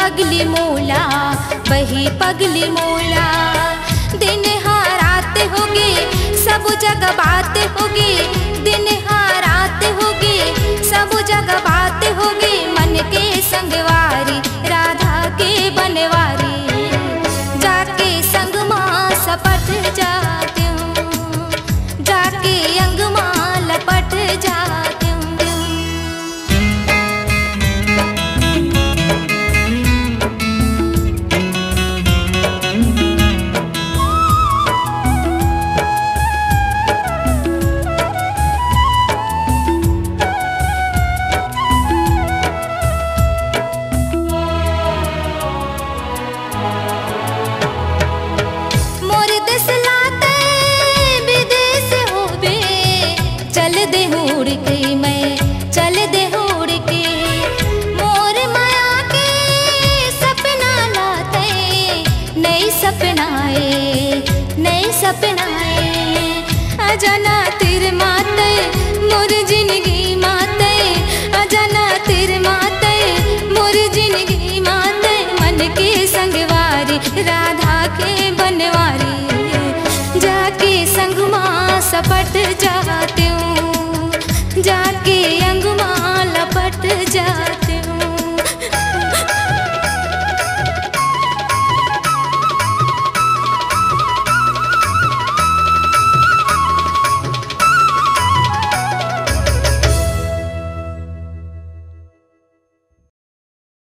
पगली मोला, वही पगली मोला। दिन हारात होगे सब जगह बात होगी, दिन हारात होगे सब जगह बात होगी। मन के संगवारी राधा के बनवारी, जाके संग माँ सपट जाती हूँ, जाके अंग माँ लपट जाती हूँ। अजाना तेरे माते मोर जिंदगी माते, अजाना तेरे माते मोर जिंदगी माते। मन के संगवारी राधा के बनवारी, जाके संग माँ सपट जाती हूँ, जाके